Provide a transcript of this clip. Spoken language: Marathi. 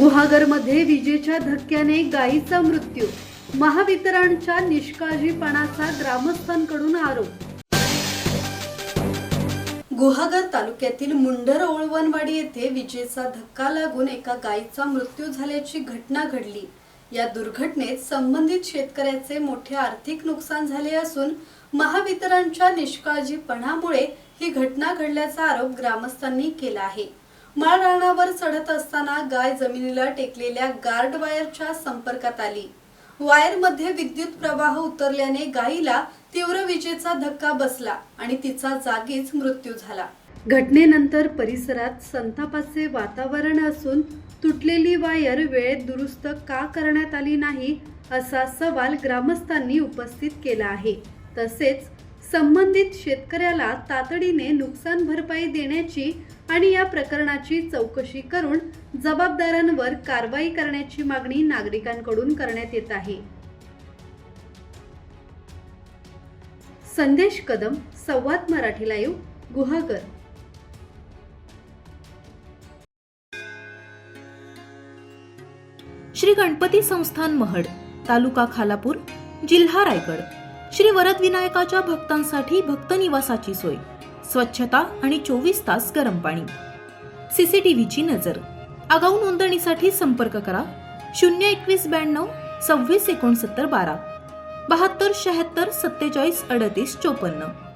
गुहागरमध्ये विजेच्या धक्क्याने गायीचा मृत्यू, महावितरणच्या निष्काळजीपणाचा ग्रामस्थांकडून आरोप। गुहागर तालुक्यातील मुंडर ओळवणवाडी येथे विजेचा धक्का लागून एका गायीचा मृत्यू झाल्याची घटना घडली। या दुर्घटनेत संबंधित शेतकऱ्याचे मोठे आर्थिक नुकसान झाले असून महावितरणच्या निष्काळजीपणामुळे ही घटना घडल्याचा आरोप ग्रामस्थांनी केला आहे। माळ रानावर चढत असताना गाय जमिनीला टेकलेल्या गार्ड वायरच्या संपर्कात आली। वायरमध्ये विद्युत प्रवाह उतरल्याने गायीला तीव्र विजेचा धक्का बसला आणि तिचा जागीच मृत्यू झाला। घटनेनंतर परिसरात संतापाचे वातावरण असून तुटलेली वायर वेळेत दुरुस्त का करण्यात आली नाही असा सवाल ग्रामस्थांनी उपस्थित केला आहे। तसेच संबंधित शेतकऱ्याला तातडीने नुकसान भरपाई देण्याची आणि या प्रकरणाची चौकशी करून जबाबदारांवर कारवाई करण्याची मागणी नागरिकांकडून करण्यात येत आहे। संदेश कदम, संवाद मराठी लाईव्ह, गुहागर। श्री गणपती संस्थान महड, तालुका खालापूर, जिल्हा रायगड। श्री वरद विनायकाच्या भक्तांसाठी भक्त निवासाची सोय, स्वच्छता आणि 24 तास गरम पाणी, सीसीटीव्हीची नजर। आगाऊ नोंदणीसाठी संपर्क करा 02192 26 69 12 72 76 47 38 54।